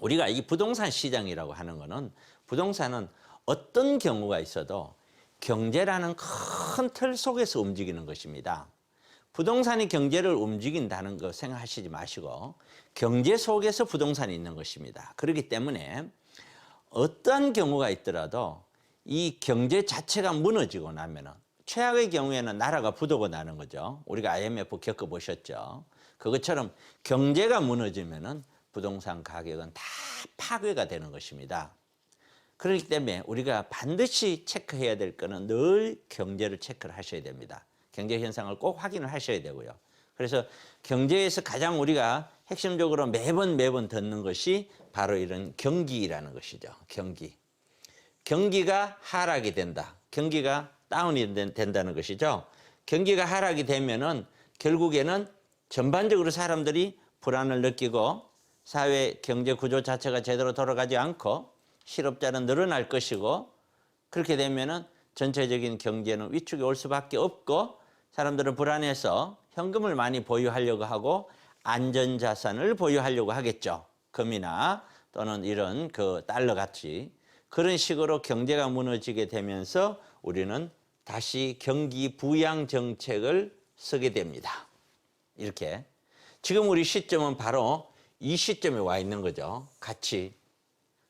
우리가 이 부동산 시장이라고 하는 거는 부동산은 어떤 경우가 있어도 경제라는 큰 틀 속에서 움직이는 것입니다. 부동산이 경제를 움직인다는 거 생각하시지 마시고 경제 속에서 부동산이 있는 것입니다. 그렇기 때문에 어떠한 경우가 있더라도 이 경제 자체가 무너지고 나면은 최악의 경우에는 나라가 부도가 나는 거죠. 우리가 IMF 겪어보셨죠. 그것처럼 경제가 무너지면은 부동산 가격은 다 파괴가 되는 것입니다. 그렇기 때문에 우리가 반드시 체크해야 될 거는 늘 경제를 체크를 하셔야 됩니다. 경제 현상을 꼭 확인을 하셔야 되고요. 그래서 경제에서 가장 우리가 핵심적으로 매번 듣는 것이 바로 이런 경기라는 것이죠. 경기가 하락이 된다. 경기가 다운이 된다는 것이죠. 경기가 하락이 되면은 결국에는 전반적으로 사람들이 불안을 느끼고 사회 경제 구조 자체가 제대로 돌아가지 않고 실업자는 늘어날 것이고 그렇게 되면은 전체적인 경제는 위축이 올 수밖에 없고 사람들은 불안해서 현금을 많이 보유하려고 하고 안전자산을 보유하려고 하겠죠. 금이나 또는 이런 그 달러 같이 그런 식으로 경제가 무너지게 되면서 우리는 다시 경기 부양 정책을 쓰게 됩니다. 이렇게 지금 우리 시점은 바로 이 시점에 와 있는 거죠. 같이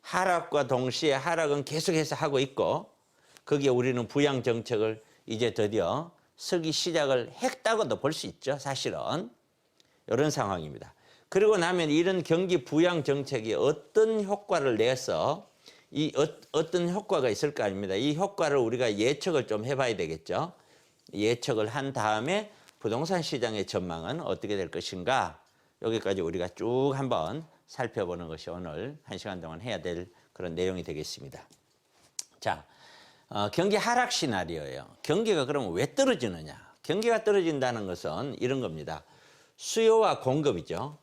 하락과 동시에 하락은 계속해서 하고 있고 거기에 우리는 부양 정책을 이제 드디어 쓰기 시작을 했다고도 볼 수 있죠. 사실은 이런 상황입니다. 그리고 나면 이런 경기 부양 정책이 어떤 효과를 내서 이 어떤 효과가 있을 거 아닙니다. 이 효과를 우리가 예측을 좀 해봐야 되겠죠. 예측을 한 다음에 부동산 시장의 전망은 어떻게 될 것인가 여기까지 우리가 쭉 한번 살펴보는 것이 오늘 1시간 동안 해야 될 그런 내용이 되겠습니다. 자, 경기 하락 시나리오예요. 경기가 그러면 왜 떨어지느냐? 경기가 떨어진다는 것은 이런 겁니다. 수요와 공급이죠.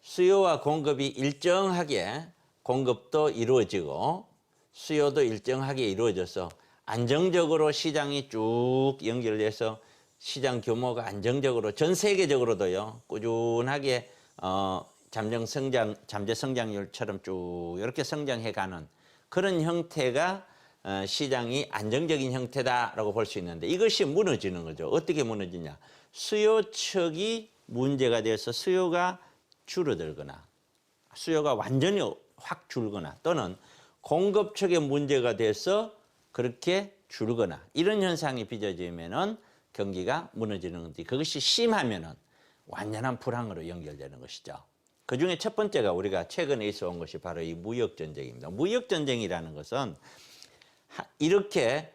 수요와 공급이 일정하게 공급도 이루어지고 수요도 일정하게 이루어져서 안정적으로 시장이 쭉 연결돼서 시장 규모가 안정적으로 전 세계적으로도요 꾸준하게 잠재 성장률처럼 쭉 이렇게 성장해가는 그런 형태가 시장이 안정적인 형태다라고 볼 수 있는데 이것이 무너지는 거죠. 어떻게 무너지냐? 수요 측이 문제가 돼서 수요가 줄어들거나 수요가 완전히 확 줄거나 또는 공급 측의 문제가 돼서 그렇게 줄거나 이런 현상이 빚어지면은 경기가 무너지는 건데 그것이 심하면은 완전한 불황으로 연결되는 것이죠. 그 중에 첫 번째가 우리가 최근에 있어 온 것이 바로 이 무역전쟁입니다. 무역전쟁이라는 것은 이렇게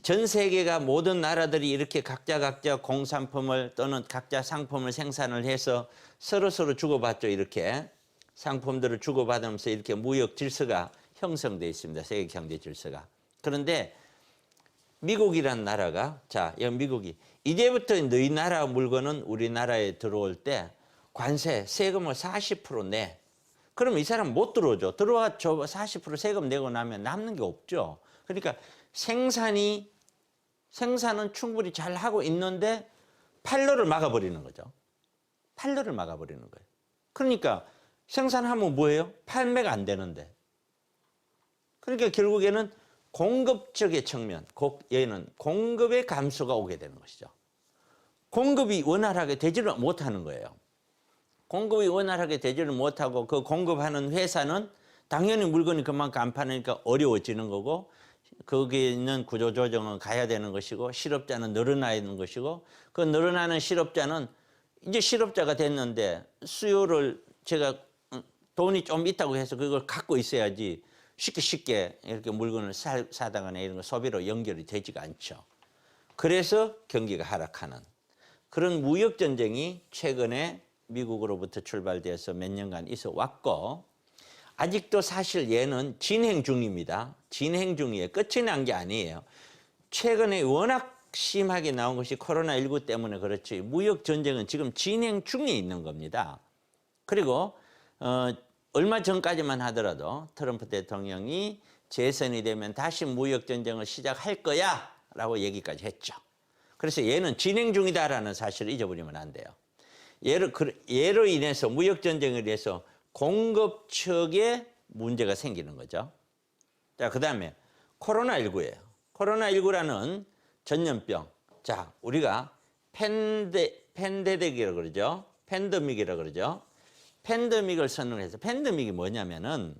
전 세계가 모든 나라들이 이렇게 각자 공산품을 또는 각자 상품을 생산을 해서 서로 주고받죠. 이렇게 상품들을 주고받으면서 이렇게 무역 질서가 형성되어 있습니다. 세계 경제 질서가. 그런데 미국이란 나라가 미국이 이제부터 너희 나라 물건은 우리나라에 들어올 때 관세 세금을 40% 내. 그러면 이 사람 못 들어오죠. 들어와 40% 세금 내고 나면 남는 게 없죠. 그러니까 생산은 충분히 잘 하고 있는데 판로를 막아버리는 거죠. 판로를 막아버리는 거예요. 그러니까 생산하면 뭐예요? 판매가 안 되는데. 그러니까 결국에는 공급 쪽의 측면, 얘는 공급의 감소가 오게 되는 것이죠. 공급이 원활하게 되지를 못하는 거예요. 공급이 원활하게 되지를 못하고 그 공급하는 회사는 당연히 물건이 그만큼 안 파니까 어려워지는 거고 거기에 있는 구조조정은 가야 되는 것이고 실업자는 늘어나는 것이고 그 늘어나는 실업자는 이제 실업자가 됐는데 수요를 제가 돈이 좀 있다고 해서 그걸 갖고 있어야지 쉽게 이렇게 물건을 사다거나 이런 거 소비로 연결이 되지가 않죠. 그래서 경기가 하락하는 그런 무역전쟁이 최근에 미국으로부터 출발돼서 몇 년간 있어 왔고 아직도 사실 얘는 진행 중입니다. 진행 중이에요. 끝이 난 게 아니에요. 최근에 워낙 심하게 나온 것이 코로나19 때문에 그렇지 무역전쟁은 지금 진행 중에 있는 겁니다. 그리고 얼마 전까지만 하더라도 트럼프 대통령이 재선이 되면 다시 무역전쟁을 시작할 거야 라고 얘기까지 했죠. 그래서 얘는 진행 중이다라는 사실을 잊어버리면 안 돼요. 예로 인해서 무역전쟁을 위해서 공급 측의 문제가 생기는 거죠. 자, 그다음에 코로나19예요. 코로나19라는 전염병. 자, 우리가 팬데믹이라고 그러죠. 팬데믹이라고 그러죠. 팬데믹을 선언해서, 팬데믹이 뭐냐면은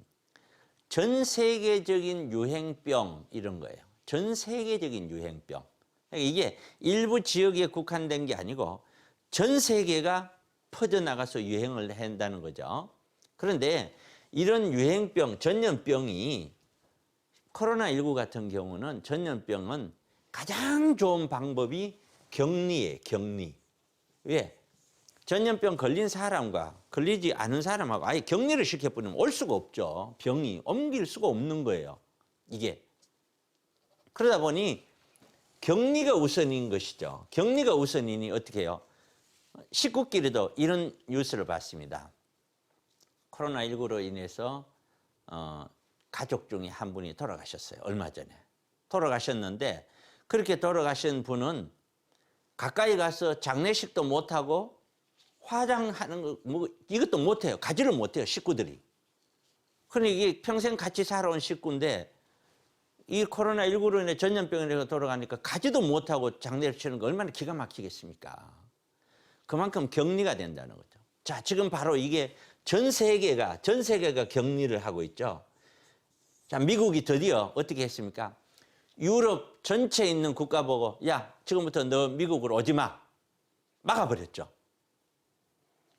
전 세계적인 유행병 이런 거예요. 전 세계적인 유행병. 그러니까 이게 일부 지역에 국한된 게 아니고 전 세계가 퍼져나가서 유행을 한다는 거죠. 그런데 이런 유행병, 전염병이 코로나19 같은 경우는 전염병은 가장 좋은 방법이 격리예요. 격리. 왜? 전염병 걸린 사람과 걸리지 않은 사람하고 아예 격리를 시켜버리면 올 수가 없죠. 병이 옮길 수가 없는 거예요. 이게. 그러다 보니 격리가 우선인 것이죠. 격리가 우선이니 어떻게 해요? 식구끼리도 이런 뉴스를 봤습니다. 코로나19로 인해서 가족 중에 한 분이 돌아가셨어요. 얼마 전에. 돌아가셨는데 그렇게 돌아가신 분은 가까이 가서 장례식도 못하고 화장하는 거 뭐 이것도 못해요. 가지를 못해요. 식구들이. 그러니 이게 평생 같이 살아온 식구인데 이 코로나19로 인해 전염병에 인해서 돌아가니까 가지도 못하고 장례를 치는 거 얼마나 기가 막히겠습니까? 그만큼 격리가 된다는 거죠. 자, 지금 바로 이게 전 세계가 격리를 하고 있죠. 자, 미국이 드디어 어떻게 했습니까? 유럽 전체에 있는 국가 보고 야, 지금부터 너 미국으로 오지 마. 막아버렸죠.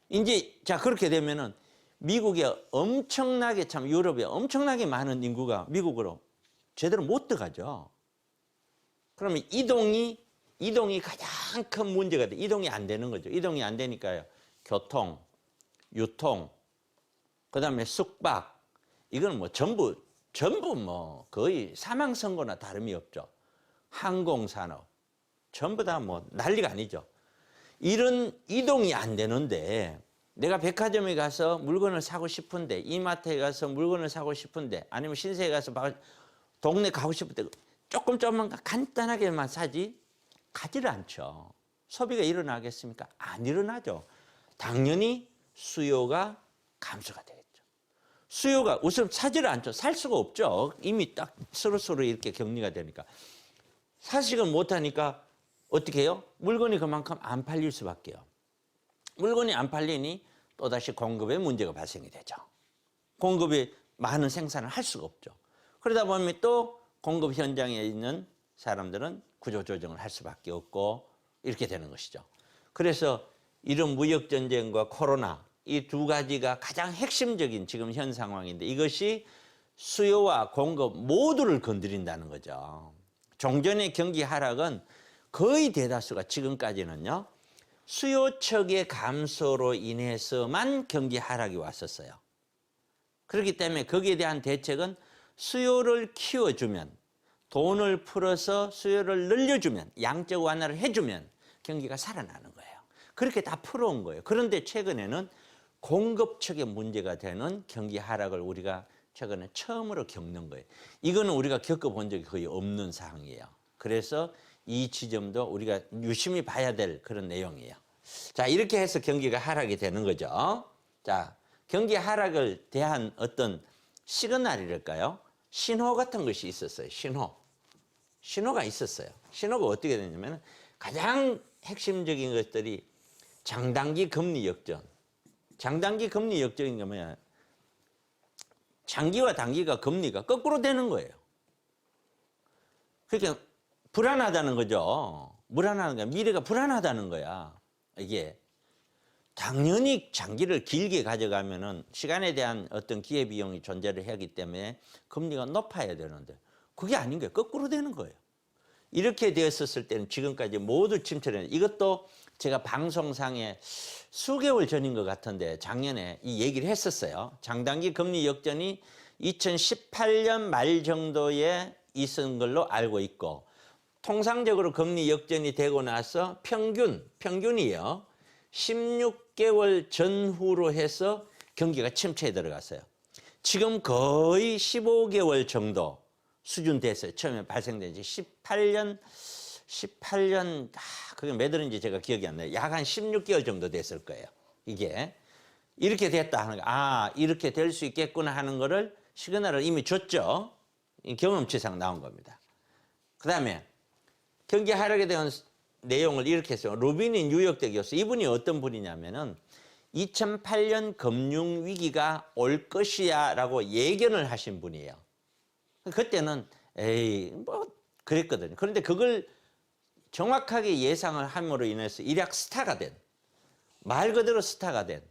이제 자, 그렇게 되면은 미국에 엄청나게 참 유럽에 엄청나게 많은 인구가 미국으로 제대로 못 들어가죠. 그러면 이동이 가장 큰 문제가 돼. 이동이 안 되는 거죠. 이동이 안 되니까요. 교통, 유통, 그다음에 숙박, 이건 뭐 전부 뭐 거의 사망 선고나 다름이 없죠. 항공산업 전부 다 뭐 난리가 아니죠. 이런 이동이 안 되는데 내가 백화점에 가서 물건을 사고 싶은데 이마트에 가서 물건을 사고 싶은데 아니면 신세에 가서 동네 가고 싶을 때 조금만 간단하게만 사지 가지를 않죠. 소비가 일어나겠습니까? 안 일어나죠. 당연히 수요가 감소가 되겠죠. 수요가 우선 사지를 않죠. 살 수가 없죠. 이미 딱 스르스르 이렇게 격리가 되니까. 사식을 못하니까 어떻게 해요? 물건이 그만큼 안 팔릴 수밖에요. 물건이 안 팔리니 또다시 공급에 문제가 발생이 되죠. 공급이 많은 생산을 할 수가 없죠. 그러다 보면 또 공급 현장에 있는 사람들은 구조조정을 할 수밖에 없고 이렇게 되는 것이죠. 그래서 이런 무역전쟁과 코로나 이 두 가지가 가장 핵심적인 지금 현 상황인데 이것이 수요와 공급 모두를 건드린다는 거죠. 종전의 경기 하락은 거의 대다수가 지금까지는요. 수요 측의 감소로 인해서만 경기 하락이 왔었어요. 그렇기 때문에 거기에 대한 대책은 수요를 키워주면 돈을 풀어서 수요를 늘려주면 양적 완화를 해주면 경기가 살아나는 거예요. 그렇게 다 풀어온 거예요. 그런데 최근에는 공급 측의 문제가 되는 경기 하락을 우리가 최근에 처음으로 겪는 거예요. 이거는 우리가 겪어본 적이 거의 없는 사항이에요. 그래서 이 지점도 우리가 유심히 봐야 될 그런 내용이에요. 자, 이렇게 해서 경기가 하락이 되는 거죠. 자, 경기 하락을 대한 어떤 시그널이랄까요? 신호 같은 것이 있었어요. 신호가 있었어요. 신호가 어떻게 되냐면 가장 핵심적인 것들이 장단기 금리 역전. 장단기 금리 역전인 게 뭐냐? 장기와 단기가 금리가 거꾸로 되는 거예요. 그러니까 불안하다는 거죠. 불안하는 거야. 미래가 불안하다는 거야. 이게 당연히 장기를 길게 가져가면은 시간에 대한 어떤 기회비용이 존재를 하기 때문에 금리가 높아야 되는데 그게 아닌 거예요. 거꾸로 되는 거예요. 이렇게 되었을 때는 지금까지 모두 침체를 이것도 제가 방송상에 수개월 전인 것 같은데 작년에 이 얘기를 했었어요. 장단기 금리 역전이 2018년 말 정도에 있은 걸로 알고 있고 통상적으로 금리 역전이 되고 나서 평균이요. 16개월 전후로 해서 경기가 침체에 들어갔어요. 지금 거의 15개월 정도 수준 됐어요. 처음에 발생된 지 18년 그게 몇 월인지 제가 기억이 안 나요. 약 한 16개월 정도 됐을 거예요. 이게 이렇게 됐다 하는 거. 아, 이렇게 될 수 있겠구나 하는 거를 시그널을 이미 줬죠. 이 경험치상 나온 겁니다. 그다음에 경기 하락에 대한 내용을 이렇게 했어요. 루비니 뉴욕대 교수, 이분이 어떤 분이냐면은 2008년 금융위기가 올 것이야 라고 예견을 하신 분이에요. 그때는 에이 뭐 그랬거든요. 그런데 그걸 정확하게 예상을 함으로 인해서 일약 스타가 된, 말 그대로 스타가 된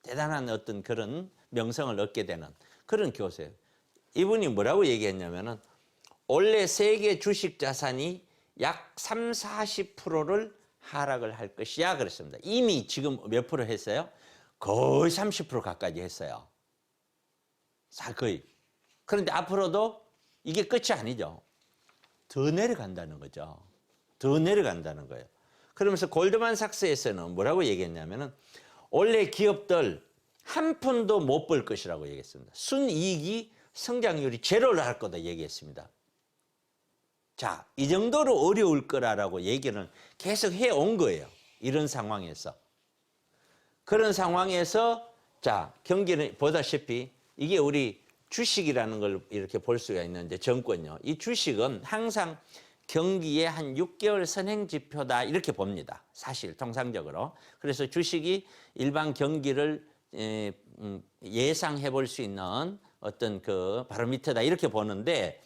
대단한 어떤 그런 명성을 얻게 되는 그런 교수예요. 이분이 뭐라고 얘기했냐면은 원래 세계 주식 자산이 약 30~40%를 하락을 할 것이야 그랬습니다. 이미 지금 몇 프로 했어요? 거의 30% 가까이 했어요. 거의. 그런데 앞으로도 이게 끝이 아니죠. 더 내려간다는 거죠. 더 내려간다는 거예요. 그러면서 골드만삭스에서는 뭐라고 얘기했냐면은 원래 기업들 한 푼도 못 벌 것이라고 얘기했습니다. 순이익이 성장률이 제로를 할 거다 얘기했습니다. 자, 이 정도로 어려울 거라고 얘기를 계속 해온 거예요. 이런 상황에서. 그런 상황에서 자, 경기는 보다시피 이게 우리 주식이라는 걸 이렇게 볼 수가 있는데 정권요. 이 주식은 항상 경기의 한 6개월 선행 지표다 이렇게 봅니다. 사실 통상적으로. 그래서 주식이 일반 경기를 예상해 볼 수 있는 어떤 그 바로미터다 이렇게 보는데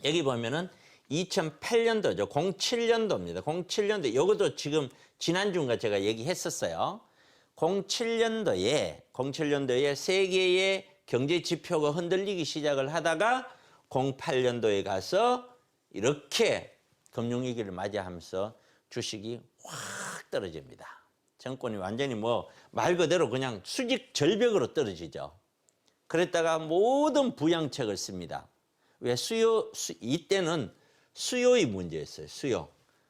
여기 보면은 2008년도죠. 07년도입니다. 07년도 이것도 지금 지난주인가 제가 얘기했었어요. 07년도에 세계의 경제 지표가 흔들리기 시작을 하다가 08년도에 가서 이렇게 금융위기를 맞이하면서 주식이 확 떨어집니다. 정권이 완전히 뭐 말 그대로 그냥 수직 절벽으로 떨어지죠. 그랬다가 모든 부양책을 씁니다. 왜 이때는 수요의 문제였어요. 수요.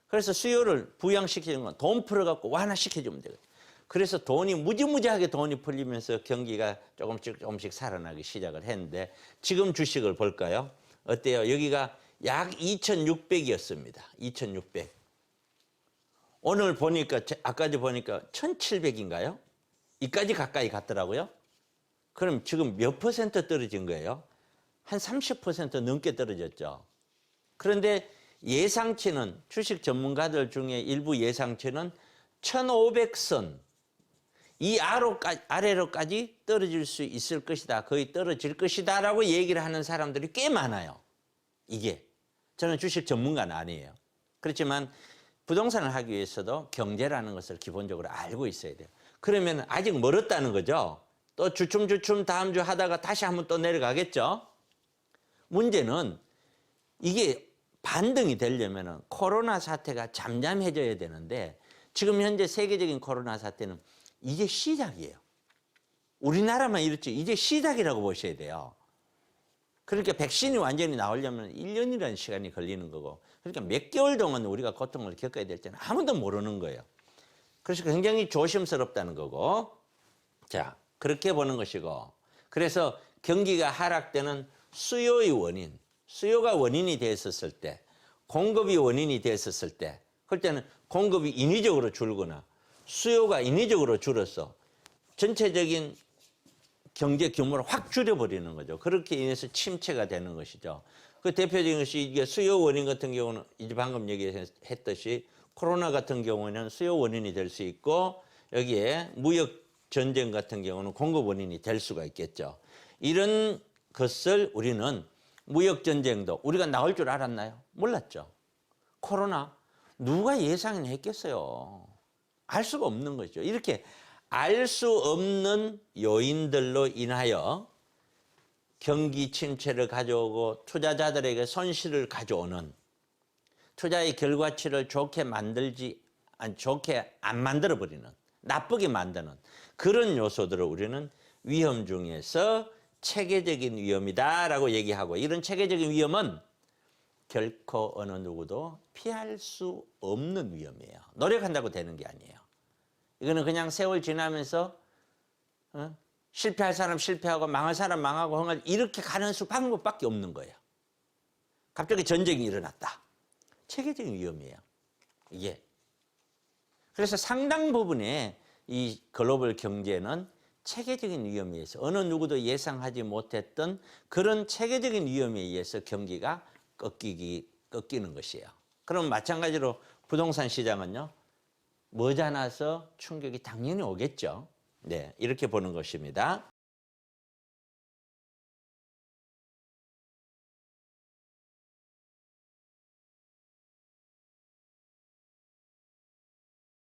그래서 수요를 부양시키는 건 돈 풀어갖고 완화시켜주면 되거든요. 그래서 무지무지하게 돈이 풀리면서 경기가 조금씩 살아나기 시작을 했는데 지금 주식을 볼까요? 어때요? 여기가 약 2,600이었습니다. 2,600. 오늘 보니까 아까도 보니까 1,700인가요? 이까지 가까이 갔더라고요. 그럼 지금 몇 퍼센트 떨어진 거예요? 한 30% 넘게 떨어졌죠. 그런데 예상치는 주식 전문가들 중에 일부 예상치는 1,500선 이 아래로까지 떨어질 수 있을 것이다. 거의 떨어질 것이다 라고 얘기를 하는 사람들이 꽤 많아요. 이게 저는 주식 전문가는 아니에요. 그렇지만 부동산을 하기 위해서도 경제라는 것을 기본적으로 알고 있어야 돼요. 그러면 아직 멀었다는 거죠. 또 주춤주춤 다음 주 하다가 다시 한번 또 내려가겠죠. 문제는 이게 반등이 되려면 코로나 사태가 잠잠해져야 되는데 지금 현재 세계적인 코로나 사태는 이제 시작이에요. 우리나라만 이렇죠. 이제 시작이라고 보셔야 돼요. 그러니까 백신이 완전히 나오려면 1년이라는 시간이 걸리는 거고 그러니까 몇 개월 동안 우리가 고통을 겪어야 될 때는 아무도 모르는 거예요. 그래서 굉장히 조심스럽다는 거고 자 그렇게 보는 것이고 그래서 경기가 하락되는 수요의 원인 수요가 원인이 됐었을 때 공급이 원인이 됐었을 때 그럴 때는 공급이 인위적으로 줄거나 수요가 인위적으로 줄어서 전체적인 경제 규모를 확 줄여버리는 거죠. 그렇게 인해서 침체가 되는 것이죠. 그 대표적인 것이 이게 수요 원인 같은 경우는 이제 방금 얘기했듯이 코로나 같은 경우는 수요 원인이 될 수 있고 여기에 무역 전쟁 같은 경우는 공급 원인이 될 수가 있겠죠. 이런 것을 우리는 무역 전쟁도 우리가 나올 줄 알았나요? 몰랐죠. 코로나 누가 예상은 했겠어요. 알 수가 없는 거죠. 이렇게 알 수 없는 요인들로 인하여 경기 침체를 가져오고 투자자들에게 손실을 가져오는 투자의 결과치를 좋게 안 만들어버리는 나쁘게 만드는 그런 요소들을 우리는 위험 중에서 체계적인 위험이다라고 얘기하고 이런 체계적인 위험은 결코 어느 누구도 피할 수 없는 위험이에요. 노력한다고 되는 게 아니에요. 이거는 그냥 세월 지나면서 실패할 사람 실패하고 망할 사람 망하고 이렇게 가는 방법밖에 없는 거예요. 갑자기 전쟁이 일어났다. 체계적인 위험이에요. 이게. 그래서 상당 부분의 이 글로벌 경제는 체계적인 위험에 의해서 어느 누구도 예상하지 못했던 그런 체계적인 위험에 의해서 경기가 꺾이는 것이에요. 그럼 마찬가지로 부동산 시장은요. 머지않아서 충격이 당연히 오겠죠. 네, 이렇게 보는 것입니다.